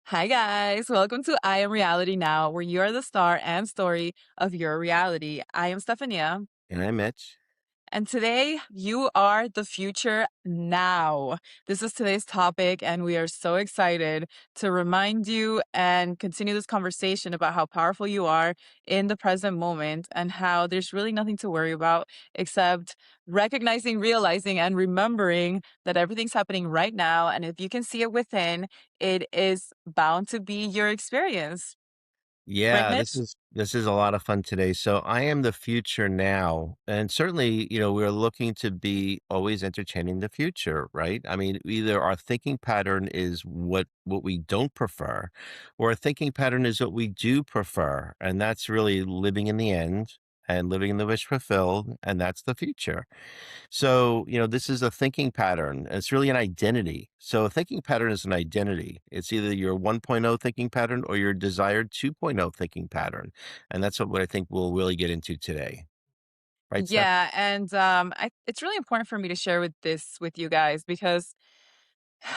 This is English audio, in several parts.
Hi, guys. Welcome to I Am Reality Now, where you are the star and story of your reality. I am Stephania. And I'm Mitch. And today, you are the future now. This is today's topic, and we are so excited to remind you and continue this conversation about how powerful you are in the present moment and how there's really nothing to worry about except recognizing, realizing, and remembering that everything's happening right now. And if you can see it within, it is bound to be your experience. Right, Yeah, this Mitch? is this is a lot of fun today. So I am the future now, and certainly, we're looking to be always entertaining the future, right? I mean, either our thinking pattern is what we don't prefer, or our thinking pattern is what we do prefer, and that's really living in the end and living in the wish fulfilled, and that's the future. So, this is a thinking pattern. And it's really an identity. So, a thinking pattern is an identity. It's either your 1.0 thinking pattern or your desired 2.0 thinking pattern. And that's what I think we'll really get into today. Right, Steph? Yeah, and it's really important for me to share with you guys because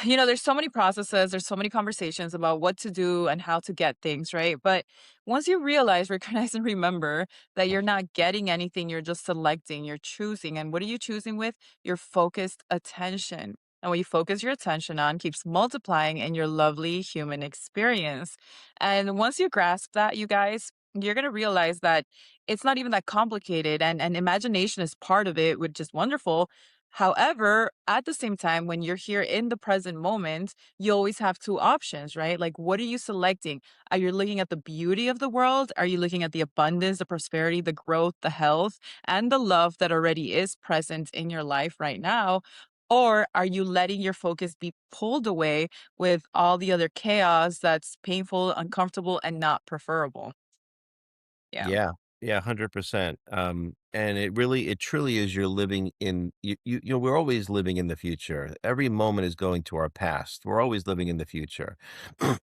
there's so many processes, there's so many conversations about what to do and how to get things, right? But once you realize, recognize, and remember that you're not getting anything, you're just selecting, you're choosing. And what are you choosing with? Your focused attention. And what you focus your attention on keeps multiplying in your lovely human experience. And once you grasp that, you guys, you're going to realize that it's not even that complicated and imagination is part of it, which is wonderful. However, at the same time, when you're here in the present moment, you always have two options, right? Like, what are you selecting? Are you looking at the beauty of the world? Are you looking at the abundance, the prosperity, the growth, the health, and the love that already is present in your life right now? Or are you letting your focus be pulled away with all the other chaos that's painful, uncomfortable, and not preferable? Yeah. Yeah. Yeah, 100%. And it truly is you're living in we're always living in the future. Every moment is going to our past. We're always living in the future.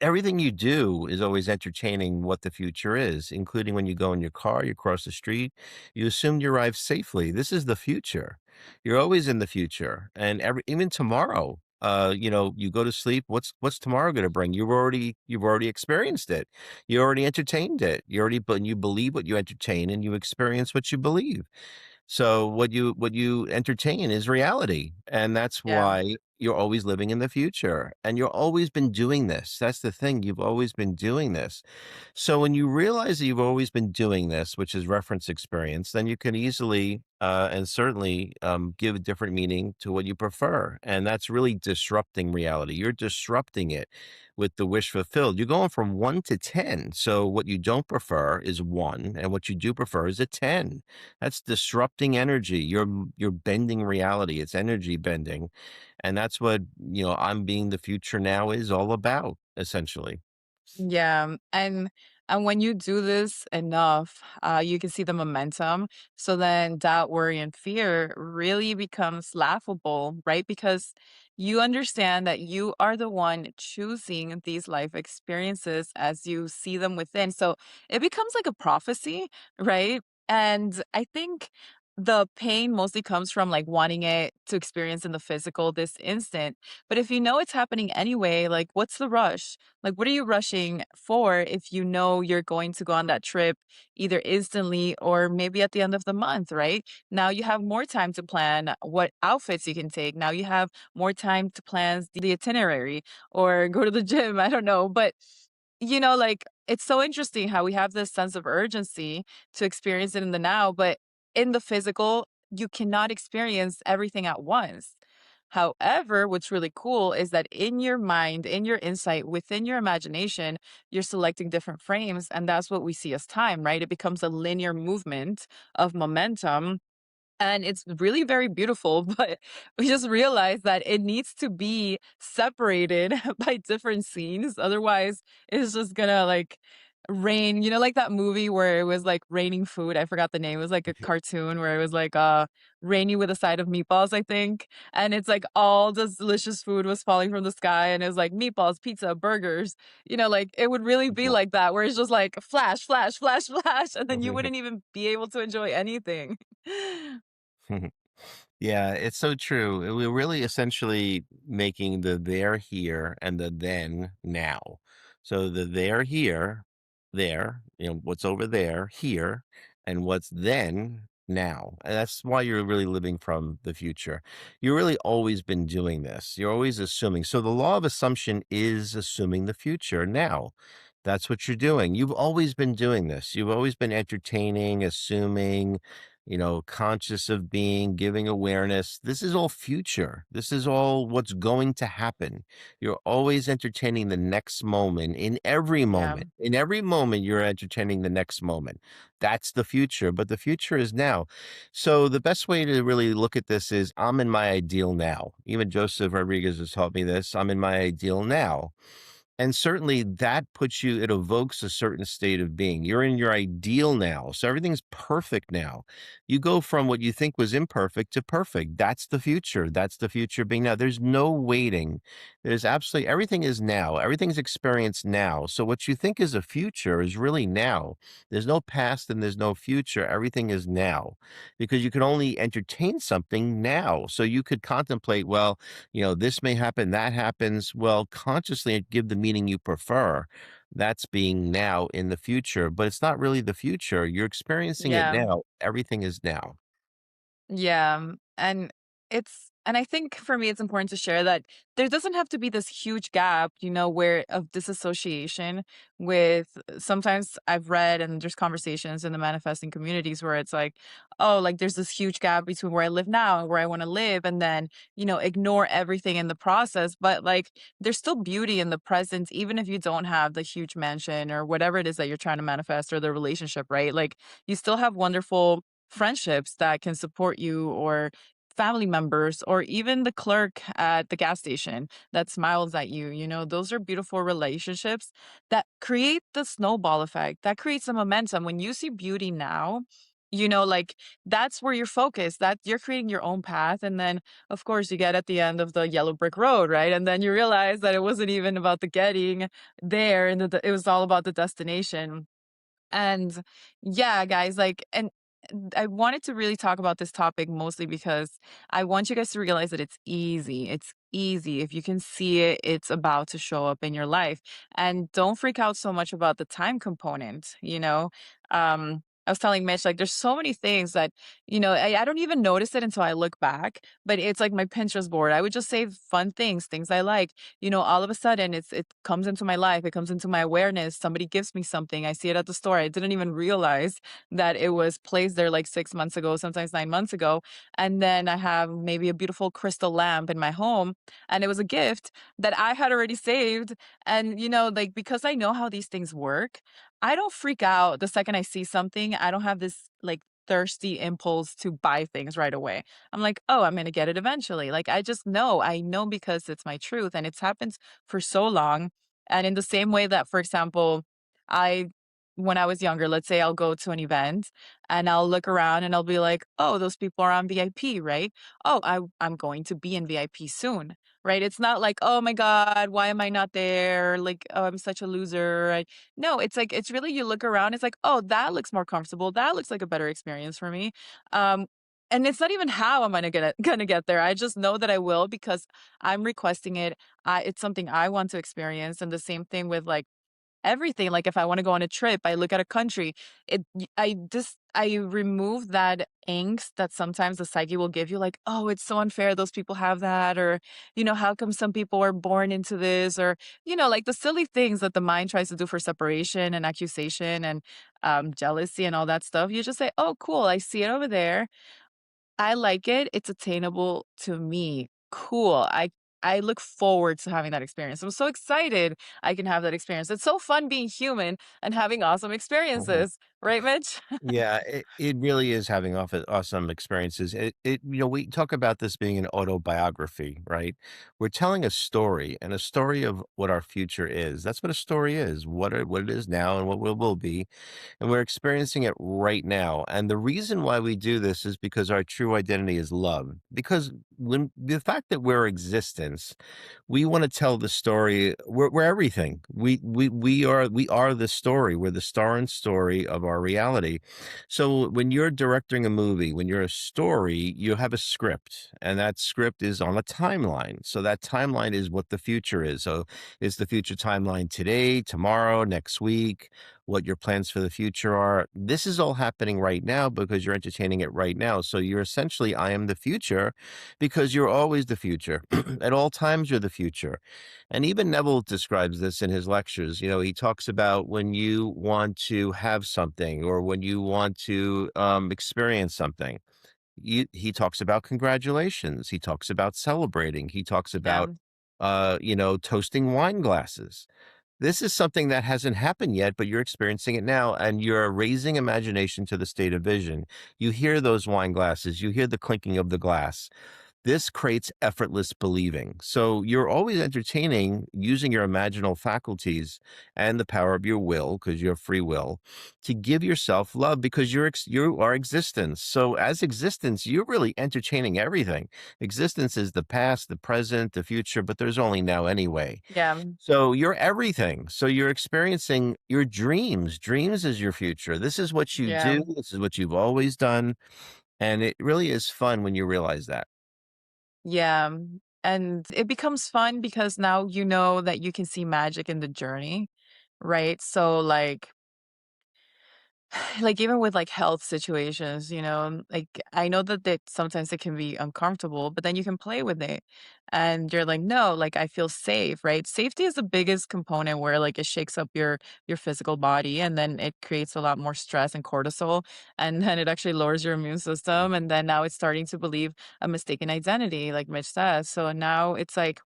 Everything you do is always entertaining what the future is, including when you go in your car, you cross the street, you assume you arrive safely. This is the future. You're always in the future. And even tomorrow, you go to sleep, what's tomorrow going to bring? You've already experienced it. You already entertained it. But you believe what you entertain and you experience what you believe. So what you entertain is reality. And that's Yeah. why you're always living in the future. And you've always been doing this. That's the thing. You've always been doing this. So when you realize that you've always been doing this, which is reference experience, then you can easily and certainly give a different meaning to what you prefer. And that's really disrupting reality. You're disrupting it with the wish fulfilled. You're going from 1 to 10. So what you don't prefer is 1, and what you do prefer is a 10. That's disrupting energy. You're bending reality. It's energy bending. And that's what, I'm being the future now is all about, essentially. Yeah, and when you do this enough, you can see the momentum. So then doubt, worry, and fear really becomes laughable, right? Because you understand that you are the one choosing these life experiences as you see them within. So it becomes like a prophecy, right? And I think the pain mostly comes from like wanting it to experience in the physical this instant. But if you know it's happening anyway, like what's the rush? Like, what are you rushing for if you know you're going to go on that trip either instantly or maybe at the end of the month, right? Now you have more time to plan what outfits you can take. Now you have more time to plan the itinerary or go to the gym. I don't know. But, like it's so interesting how we have this sense of urgency to experience it in the now, but in the physical, you cannot experience everything at once. However, what's really cool is that in your mind, in your insight, within your imagination, you're selecting different frames. And that's what we see as time, right? It becomes a linear movement of momentum. And it's really very beautiful, but we just realized that it needs to be separated by different scenes. Otherwise, it's just gonna like rain. Like that movie where it was like raining food. I forgot the name. It was like a cartoon where it was like rainy with a side of meatballs, I think. And it's like all this delicious food was falling from the sky, and it was like meatballs, pizza, burgers. Like it would really be like that, where it's just like flash, flash, flash, flash, and then you wouldn't even be able to enjoy anything. Yeah, it's so true. We're really essentially making the there here and the then now. So the there here, there, what's over there, here, and what's then now. And that's why you're really living from the future. You've really always been doing this. You're always assuming. So the law of assumption is assuming the future now. That's what you're doing. You've always been doing this. You've always been entertaining, assuming, conscious of being, giving awareness. This is all future. This is all what's going to happen. You're always entertaining the next moment in every Yeah. moment. In every moment, you're entertaining the next moment. That's the future, but the future is now. So the best way to really look at this is I'm in my ideal now. Even Joseph Rodriguez has taught me this. I'm in my ideal now. And certainly that puts you, it evokes a certain state of being. You're in your ideal now. So everything's perfect now. You go from what you think was imperfect to perfect. That's the future. That's the future being now. There's no waiting. There's absolutely everything is now. Everything's experienced now. So what you think is a future is really now. There's no past and there's no future. Everything is now because you can only entertain something now. So you could contemplate, well, this may happen, that happens. Well, consciously give the meaning you prefer. That's being now in the future, but it's not really the future. You're experiencing it Yeah. now. Everything is now. Yeah, and I think for me it's important to share that there doesn't have to be this huge gap, where of disassociation with sometimes I've read and there's conversations in the manifesting communities where it's like, oh, like there's this huge gap between where I live now and where I want to live and then, ignore everything in the process, but like there's still beauty in the present even if you don't have the huge mansion or whatever it is that you're trying to manifest or the relationship, right? Like you still have wonderful friendships that can support you or family members or even the clerk at the gas station that smiles at you. Those are beautiful relationships that create the snowball effect, that creates a momentum. When you see beauty now, like that's where you're focused, that you're creating your own path. And then, of course, you get at the end of the yellow brick road, right? And then you realize that it wasn't even about the getting there and that it was all about the destination. And yeah, guys, like, and I wanted to really talk about this topic mostly because I want you guys to realize that it's easy. It's easy. If you can see it, it's about to show up in your life. And don't freak out so much about the time component. I was telling Mitch, like, there's so many things that, I don't even notice it until I look back, but it's like my Pinterest board. I would just save fun things I like. All of a sudden it comes into my life, it comes into my awareness. Somebody gives me something. I see it at the store. I didn't even realize that it was placed there like 6 months ago, sometimes 9 months ago. And then I have maybe a beautiful crystal lamp in my home. And it was a gift that I had already saved. And, like because I know how these things work, I don't freak out the second I see something. I don't have this like thirsty impulse to buy things right away. I'm like, oh, I'm going to get it eventually. Like, I know because it's my truth and it's happened for so long. And in the same way that, for example, I, when I was younger, let's say I'll go to an event and I'll look around and I'll be like, oh, those people are on VIP, right? Oh, I'm going to be in VIP soon, right? It's not like, oh my God, why am I not there? Like, oh, I'm such a loser. No, it's like, it's really, you look around, it's like, oh, that looks more comfortable. That looks like a better experience for me. Um, and it's not even how I'm gonna get there. I just know that I will because I'm requesting it. It's something I want to experience. And the same thing with like everything. Like if I want to go on a trip, I look at a country. I remove that angst that sometimes the psyche will give you, like, oh, it's so unfair. Those people have that, or how come some people are born into this, or like the silly things that the mind tries to do for separation and accusation and jealousy and all that stuff. You just say, oh, cool, I see it over there. I like it. It's attainable to me. Cool. I look forward to having that experience. I'm so excited I can have that experience. It's so fun being human and having awesome experiences, right, Mitch? Yeah, it really is having awesome experiences. We talk about this being an autobiography, right? We're telling a story and a story of what our future is. That's what a story is, what it is now and what will be. And we're experiencing it right now. And the reason why we do this is because our true identity is love. Because when the fact that we're existence, we want to tell the story. We're everything. We are the story. We're the star and story of our reality. So when you're directing a movie, when you're a story, you have a script, and that script is on a timeline. So that timeline is what the future is. So is the future timeline today, tomorrow, next week, what your plans for the future are? This is all happening right now because you're entertaining it right now. So you're essentially, I am the future because you're always the future. At all times, you're the future. And even Neville describes this in his lectures. You know, he talks about when you want to have something or when you want to experience something. He talks about congratulations. He talks about celebrating. He talks about, Yeah. toasting wine glasses. This is something that hasn't happened yet, but you're experiencing it now, and you're raising imagination to the state of vision. You hear those wine glasses, you hear the clinking of the glass. This creates effortless believing. So you're always entertaining using your imaginal faculties and the power of your will, because you have free will, to give yourself love because you are existence. So as existence, you're really entertaining everything. Existence is the past, the present, the future, but there's only now anyway. Yeah. So you're everything. So you're experiencing your dreams. Dreams is your future. This is what you Yeah. do. This is what you've always done. And it really is fun when you realize that. Yeah. And it becomes fun because now you know that you can see magic in the journey, right? So like even with like health situations, like I know that sometimes it can be uncomfortable, but then you can play with it and you're like, no, like I feel safe, right? Safety is the biggest component where like it shakes up your physical body and then it creates a lot more stress and cortisol and then it actually lowers your immune system and then now it's starting to believe a mistaken identity, like Mitch says. So now it's like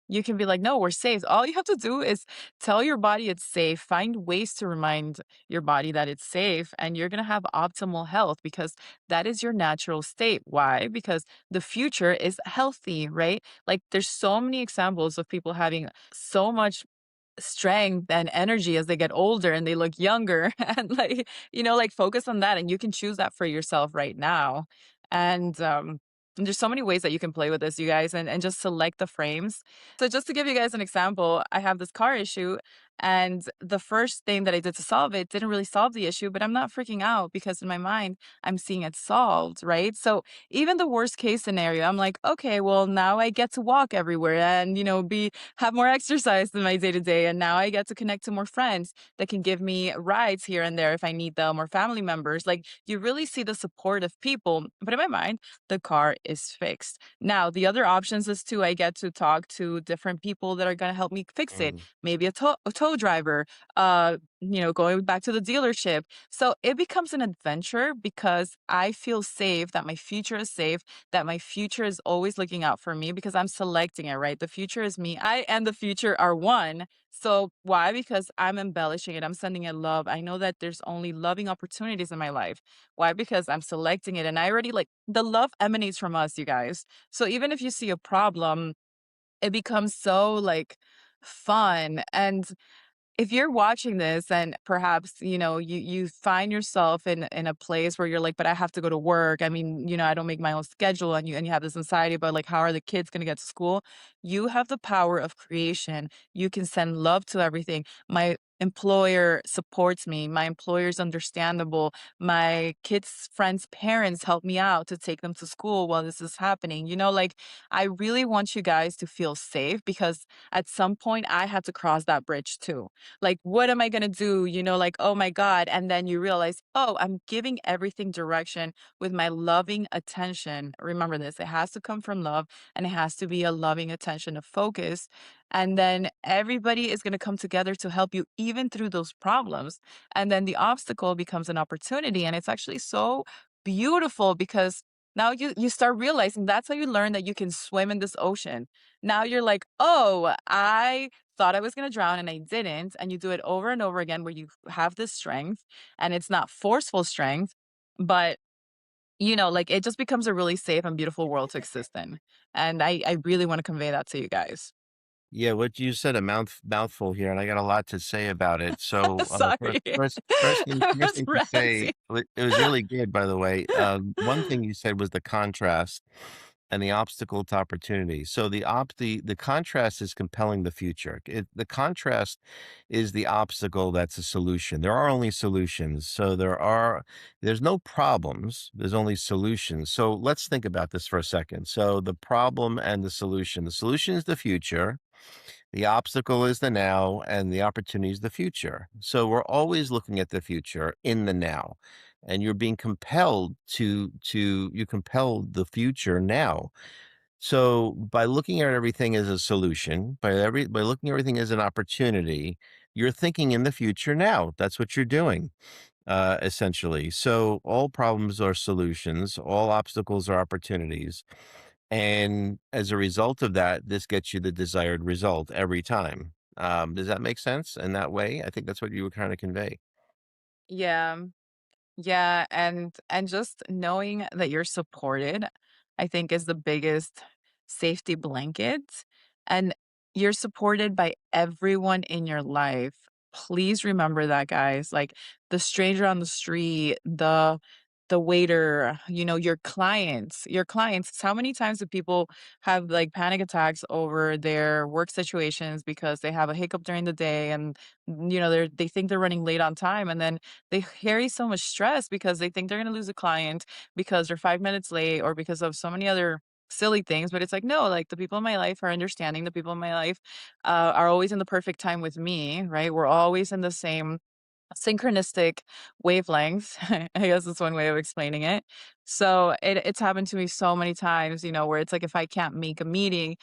you can be like, no, we're safe. All you have to do is tell your body it's safe, find ways to remind your body that it's safe and you're going to have optimal health because that is your natural state. Why? Because the future is healthy, right? Like there's so many examples of people having so much strength and energy as they get older and they look younger and like like focus on that and you can choose that for yourself right now and there's so many ways that you can play with this, you guys, and just select the frames. So just to give you guys an example, I have this car issue and the first thing that I did to solve it didn't really solve the issue, but I'm not freaking out because in my mind I'm seeing it solved, right? So even the worst case scenario, I'm like, okay, well now I get to walk everywhere and be have more exercise in my day to day. And now I get to connect to more friends that can give me rides here and there if I need them or family members. Like you really see the support of people. But in my mind, the car is fixed. Now, the other options is I get to talk to different people that are going to help me fix it. Mm. Maybe a tow driver, going back to the dealership. So it becomes an adventure because I feel safe, that my future is safe, that my future is always looking out for me because I'm selecting it, right? The future is me. I and the future are one. So why? Because I'm embellishing it. I'm sending it love. I know that there's only loving opportunities in my life. Why? Because I'm selecting it. And I already like the love emanates from us, you guys. So even if you see a problem, it becomes so like fun. And if you're watching this and perhaps, you find yourself in a place where you're like, but I have to go to work. I mean, I don't make my own schedule and you have this anxiety about like how are the kids going to get to school? You have the power of creation. You can send love to everything. My employer supports me. My employer is understandable. My kids' friends' parents help me out to take them to school while this is happening. Like I really want you guys to feel safe because at some point I had to cross that bridge too. Like, what am I going to do? Like, oh my God. And then you realize, oh, I'm giving everything direction with my loving attention. Remember this, it has to come from love and it has to be a loving attention of focus. And then everybody is going to come together to help you even through those problems. And then the obstacle becomes an opportunity. And it's actually so beautiful because now you start realizing that's how you learn that you can swim in this ocean. Now you're like, oh, I thought I was going to drown and I didn't. And you do it over and over again where you have this strength and it's not forceful strength, but like it just becomes a really safe and beautiful world to exist in. And I really want to convey that to you guys. Yeah, what you said a mouthful here, and I got a lot to say about it. So, Sorry. I first was thing to say, ranting. it was really good, by the way. One thing you said was the contrast. and the obstacle to opportunity. So the contrast is compelling the future. The contrast is the obstacle that's a solution. There are only solutions. So there's no problems. There's only solutions. So let's think about this for a second. So the problem and the solution. The solution is the future. The obstacle is the now, and the opportunity is the future. So we're always looking at the future in the now, and you're being compelled to you compelled the future now. So by looking at everything as a solution, by looking at everything as an opportunity, you're thinking in the future now. That's what you're doing, essentially. So all problems are solutions, all obstacles are opportunities. And as a result of that, this gets you the desired result every time. Does that make sense in that way? I think that's what you were trying to convey. Yeah. Yeah, and just knowing that you're supported, I think is the biggest safety blanket, and you're supported by everyone in your life. Please remember that, guys. Like the stranger on the street, the waiter, your clients. How many times do people have like panic attacks over their work situations because they have a hiccup during the day and they think they're running late on time, and then they carry so much stress because they think they're gonna lose a client because they're 5 minutes late or because of so many other silly things, but it's like, no, like, the people in my life are understanding, the people in my life, are always in the perfect time with me, right? We're always in the same synchronistic wavelengths. I guess that's one way of explaining it. So it's happened to me so many times, where it's like if I can't make a meeting,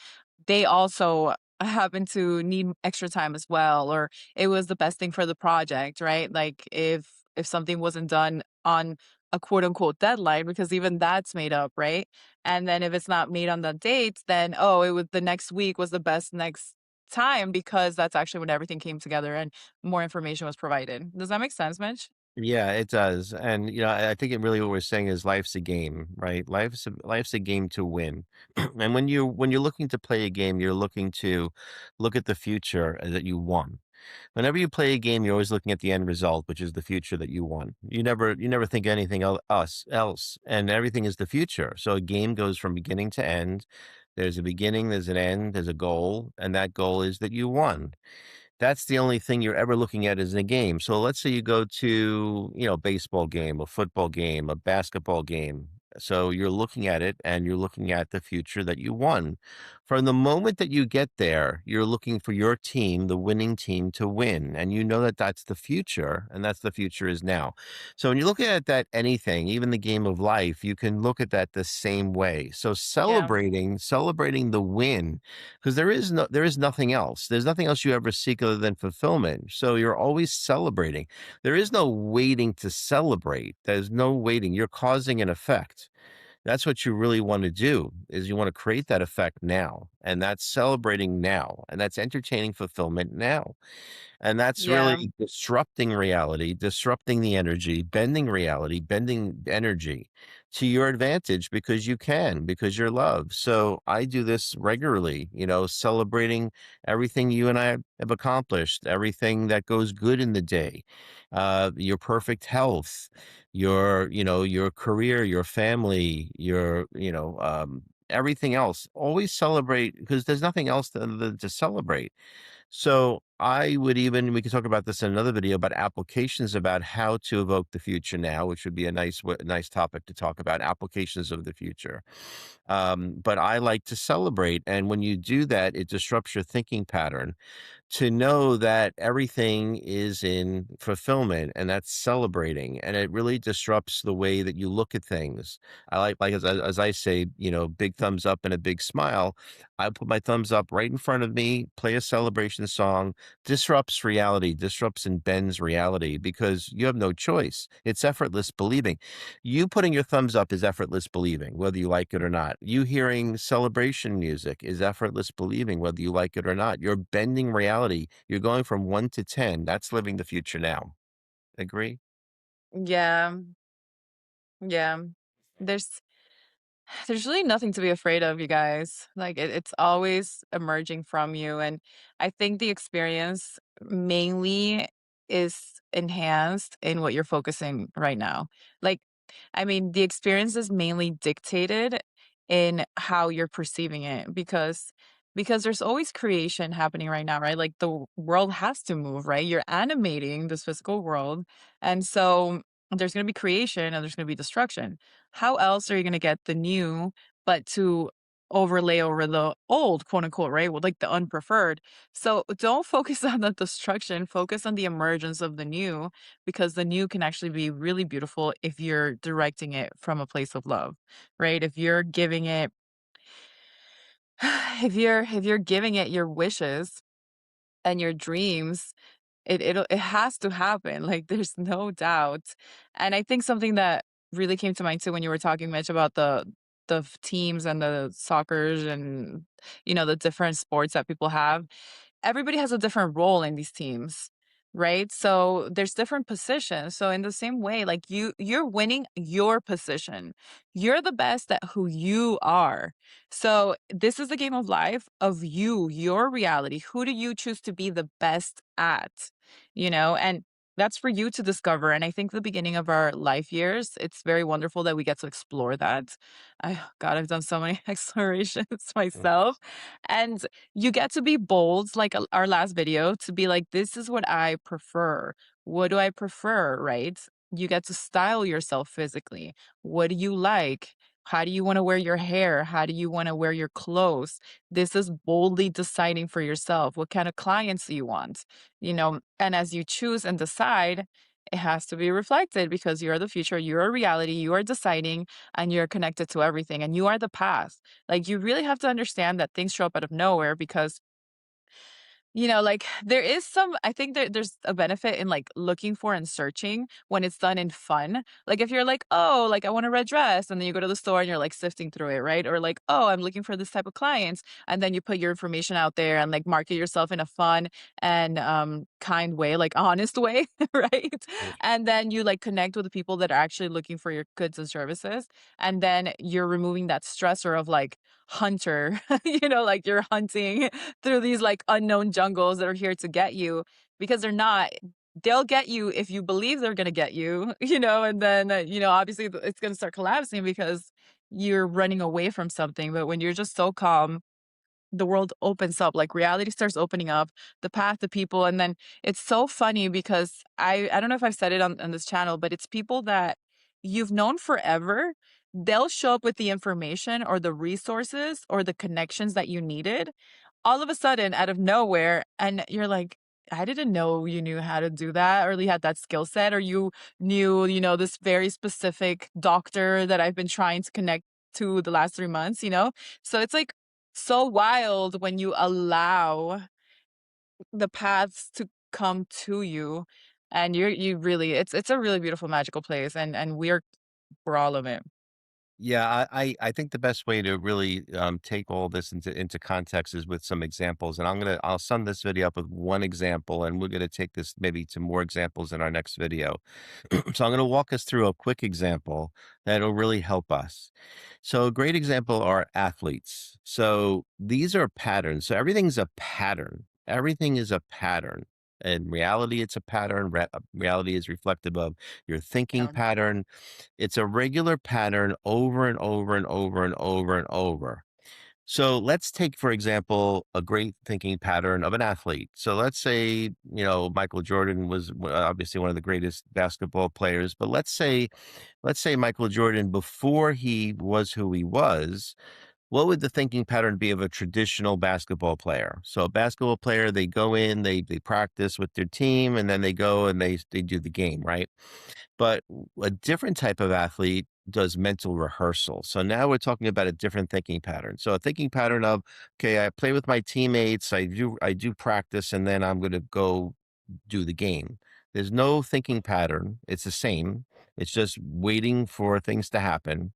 they also happen to need extra time as well, or it was the best thing for the project, right? Like if something wasn't done on a quote unquote deadline, because even that's made up, right? And then if it's not made on the dates, then oh, it was the next week was the best next time because that's actually when everything came together and more information was provided. Does that make sense, Mitch? Yeah, it does. And I think it really what we're saying is life's a game, right? Life's a game to win. And when you're looking to play a game, you're looking to look at the future that you won. Whenever you play a game, you're always looking at the end result, which is the future that you won. You never think anything else, and everything is the future. So a game goes from beginning to end. There's a beginning, there's an end, there's a goal, and that goal is that you won. That's the only thing you're ever looking at is in a game. So let's say you go to, a baseball game, a football game, a basketball game. So you're looking at it and you're looking at the future that you won. From the moment that you get there, you're looking for your team, the winning team, to win. And you know that that's the future, and that's the future is now. So when you look at that anything, even the game of life, you can look at that the same way. So Yeah. celebrating the win, because there is nothing else. There's nothing else you ever seek other than fulfillment. So you're always celebrating. There is no waiting to celebrate. There's no waiting. You're causing an effect. That's what you really want to do is you want to create that effect now. And that's celebrating now. And that's entertaining fulfillment now. And that's Yeah. really disrupting reality, disrupting the energy, bending reality, bending energy to your advantage because you can, because you're loved. So I do this regularly, celebrating everything you and I have accomplished, everything that goes good in the day, your perfect health, your career, your family, everything else. Always celebrate because there's nothing else to celebrate. So we could talk about this in another video about applications about how to evoke the future now, which would be a nice topic to talk about applications of the future. But I like to celebrate. And when you do that, it disrupts your thinking pattern to know that everything is in fulfillment and that's celebrating, and it really disrupts the way that you look at things. I like as I say, big thumbs up and a big smile. I put my thumbs up right in front of me, play a celebration song, disrupts reality, disrupts and bends reality because you have no choice. It's effortless believing. You putting your thumbs up is effortless believing, whether you like it or not. You hearing celebration music is effortless believing, whether you like it or not. You're bending reality. You're going from 1 to 10. That's living the future now. Agree? Yeah. Yeah. There's there's really nothing to be afraid of, you guys. Like it's always emerging from you. And I think the experience mainly is enhanced in what you're focusing right now. Like, I mean, the experience is mainly dictated in how you're perceiving it because there's always creation happening right now, right? Like world has to move, right? You're animating this physical world. And so there's going to be creation and there's going to be destruction. How else are you going to get the new but to overlay over the old, quote unquote, right? With like the unpreferred. So don't focus on the destruction, focus on the emergence of the new because the new can actually be really beautiful if you're directing it from a place of love, right? If you're giving it if you're giving it your wishes and your dreams, it has to happen. Like there's no doubt. And I think something that really came to mind too when you were talking, Mitch, about the teams and the soccers and the different sports that people have. Everybody has a different role in these teams, right? So there's different positions. So in the same way, like you're winning your position. You're the best at who you are. So this is the game of life of you, your reality. Who do you choose to be the best at? And that's for you to discover. And I think the beginning of our life years, it's very wonderful that we get to explore that. God, I've done so many explorations myself. And you get to be bold, like our last video, to be like, this is what I prefer. What do I prefer, right? You get to style yourself physically. What do you like? How do you want to wear your hair? How do you want to wear your clothes? This is boldly deciding for yourself. What kind of clients do you want? And as you choose and decide, it has to be reflected because you're the future, you're a reality, you are deciding, and you're connected to everything, and you are the past. Like, you really have to understand that things show up out of nowhere because like there is I think there's a benefit in like looking for and searching when it's done in fun. Like if you're like, oh, like I want a red dress, and then you go to the store and you're like sifting through it, right? Or like, oh, I'm looking for this type of clients, and then you put your information out there and like market yourself in a fun and kind way, like honest way, right? And then you like connect with the people that are actually looking for your goods and services, and then you're removing that stressor of like hunter, like you're hunting through these like unknown jungles that are here to get you because they'll get you if you believe they're going to get you, and then, obviously it's going to start collapsing because you're running away from something. But when you're just so calm, the world opens up, like reality starts opening up, the path to people. And then it's so funny because I don't know if I've said it on this channel, but it's people that you've known forever. They'll show up with the information or the resources or the connections that you needed all of a sudden out of nowhere. And you're like, I didn't know you knew how to do that, or you had that skill set, or you knew, this very specific doctor that I've been trying to connect to the last 3 months. So it's like so wild when you allow the paths to come to you, and you really, it's a really beautiful magical place, and we're all of it. Yeah, I think the best way to really take all this into context is with some examples, and I'll sum this video up with one example, and we're gonna take this maybe to more examples in our next video. So I'm gonna walk us through a quick example that'll really help us. So a great example are athletes. So these are patterns. So everything's a pattern. Everything is a pattern. In reality, it's a pattern. Reality is reflective of your thinking Yeah. pattern. It's a regular pattern over and over and over and over and over. So let's take, for example, a great thinking pattern of an athlete. So let's say, Michael Jordan was obviously one of the greatest basketball players, but let's say Michael Jordan, before he was who he was, what would the thinking pattern be of a traditional basketball player? So a basketball player, they go in, they practice with their team, and then they go and they do the game, right? But a different type of athlete does mental rehearsal. So now we're talking about a different thinking pattern. So a thinking pattern of, okay, I play with my teammates, I do practice, and then I'm going to go do the game. There's no thinking pattern. It's the same. It's just waiting for things to happen.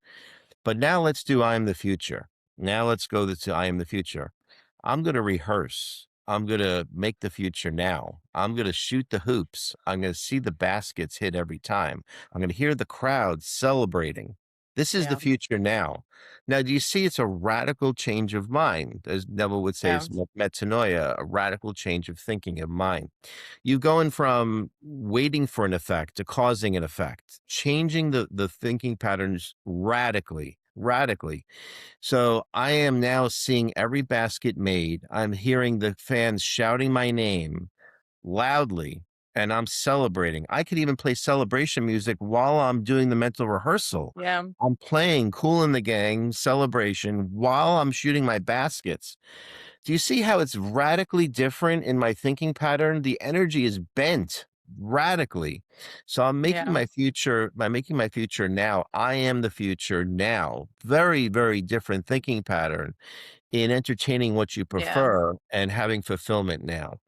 But now let's do I am the future. Now let's go to I am the future. I'm going to rehearse. I'm going to make the future now. I'm going to shoot the hoops. I'm going to see the baskets hit every time. I'm going to hear the crowd celebrating. This is the Yeah. future now. Now, do you see it's a radical change of mind? As Neville would say, Yeah. it's metanoia, a radical change of thinking of mind. You going from waiting for an effect to causing an effect, changing the thinking patterns radically, radically. So I am now seeing every basket made. I'm hearing the fans shouting my name loudly, and I'm celebrating. I could even play celebration music while I'm doing the mental rehearsal. Yeah. I'm playing Cool in the Gang celebration while I'm shooting my baskets. Do you see how it's radically different in my thinking pattern? The energy is bent radically. So I'm making Yeah. my future by making my future now. I am the future now. Very, very different thinking pattern in entertaining what you Yeah. prefer and having fulfillment now.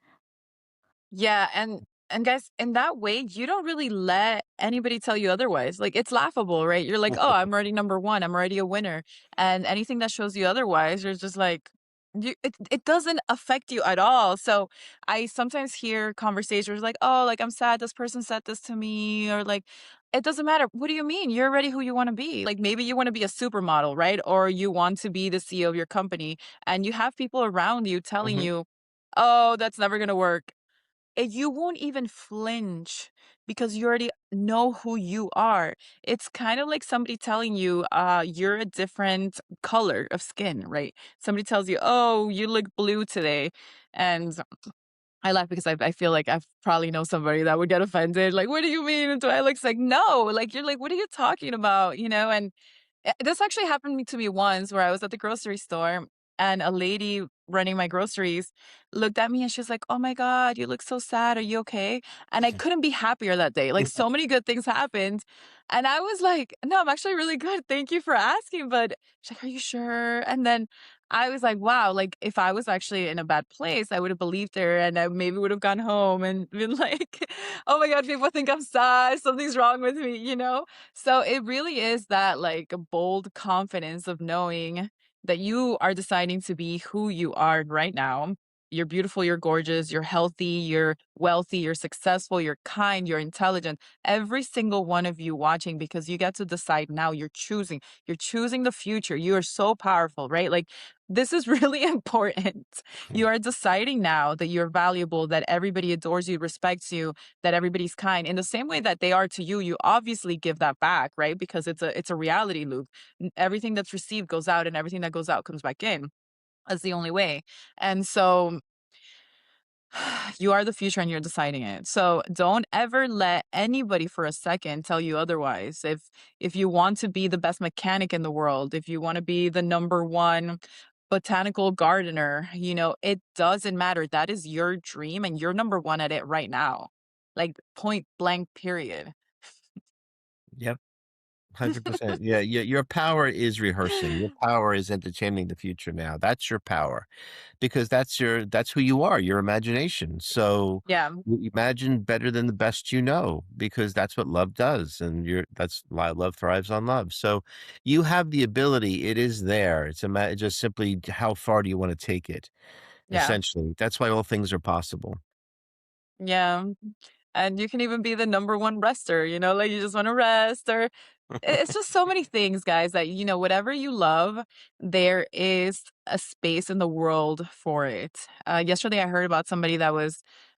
Yeah, and guys, in that way, you don't really let anybody tell you otherwise. Like it's laughable, right? You're like, "Oh, I'm already number 1. I'm already a winner." And anything that shows you otherwise, you're just like it doesn't affect you at all. So, I sometimes hear conversations like, "Oh, like I'm sad this person said this to me," or like, "It doesn't matter. What do you mean? You're already who you want to be." Like maybe you want to be a supermodel, right? Or you want to be the CEO of your company and you have people around you telling Mhm. you, "Oh, that's never going to work." And you won't even flinch because you already know who you are. It's kind of like somebody telling you, you're a different color of skin, right? Somebody tells you, "Oh, you look blue today." And I laugh because I feel like I probably know somebody that would get offended. Like, "What do you mean? Do I look like?" No, like you're like, "What are you talking about?" You know, and this actually happened to me once where I was at the grocery store and a lady running my groceries looked at me and she's like, "Oh my God, you look so sad. Are you okay?" And I couldn't be happier that day. Like so many good things happened. And I was like, "No, I'm actually really good. Thank you for asking." But she's like, "Are you sure?" And then I was like, wow, like if I was actually in a bad place, I would have believed her and I maybe would have gone home and been like, "Oh my God, people think I'm sad. Something's wrong with me," you know? So it really is that like bold confidence of knowing that you are deciding to be who you are right now. You're beautiful, you're gorgeous, you're healthy, you're wealthy, you're successful, you're kind, you're intelligent. Every single one of you watching because you get to decide now you're choosing. You're choosing the future. You are so powerful, right? Like this is really important. You are deciding now that you're valuable, that everybody adores you, respects you, that everybody's kind. In the same way that they are to you, you obviously give that back, right? Because it's a reality loop. Everything that's received goes out and everything that goes out comes back in. That's the only way. And so you are the future and you're deciding it. So don't ever let anybody for a second tell you otherwise. If you want to be the best mechanic in the world, if you want to be the number one botanical gardener, you know, it doesn't matter. That is your dream and you're number one at it right now. Like point blank period. Yep. 100%. Yeah, your power is rehearsing. Your power is entertaining the future now. That's your power because that's who you are, your imagination. So Yeah. you imagine better than the best you know because that's what love does and that's why love thrives on love. So you have the ability, it is there. Just simply how far do you want to take it? Yeah. Essentially. That's why all things are possible. Yeah. And you can even be the number one rester, you know, like you just want to rest or it's just so many things, guys, that, you know, whatever you love, there is a space in the world for it. Yesterday, I heard about somebody that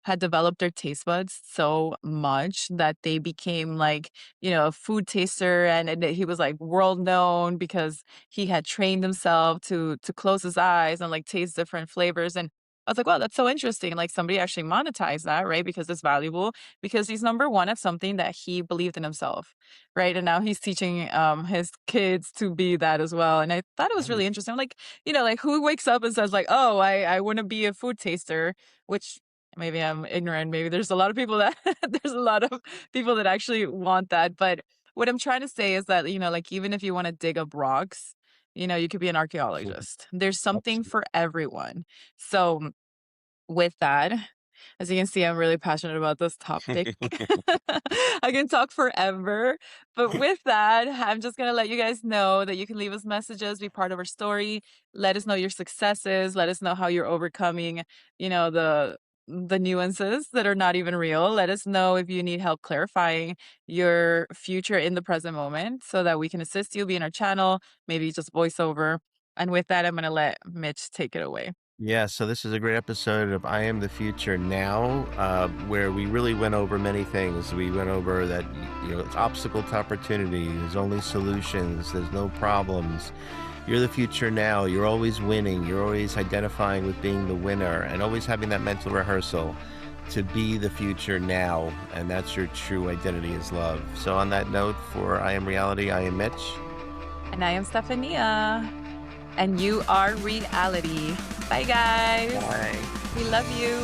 had developed their taste buds so much that they became like, you know, a food taster, and he was like world known because he had trained himself to close his eyes and like taste different flavors. And I was like, wow, that's so interesting. Like somebody actually monetized that, right? Because it's valuable because he's number one at something that he believed in himself. Right, and now he's teaching, his kids to be that as well, and I thought it was really Nice. interesting, like, you know, like, who wakes up and says like, "Oh, I wanna be a food taster," which maybe I'm ignorant, maybe there's a lot of people that there's a lot of people that actually want that, but what I'm trying to say is that, you know, like, even if you wanna dig up rocks, you know, you could be an archaeologist. There's something Absolutely. for everyone. So, with that, as you can see, I'm really passionate about this topic. I can talk forever. But with that, I'm just going to let you guys know that you can leave us messages, be part of our story. Let us know your successes. Let us know how you're overcoming, you know, the nuances that are not even real. Let us know if you need help clarifying your future in the present moment so that we can assist you, be in our channel, maybe just voiceover. And with that, I'm going to let Mitch take it away. Yeah, so this is a great episode of I Am the Future Now, where we really went over many things. We went over that, it's obstacle to opportunity. There's only solutions. There's no problems. You're the future now. You're always winning. You're always identifying with being the winner and always having that mental rehearsal to be the future now. And that's your true identity is love. So on that note, for I Am Reality, I am Mitch. And I am Stephania. And you are reality. Bye, guys. Bye. We love you.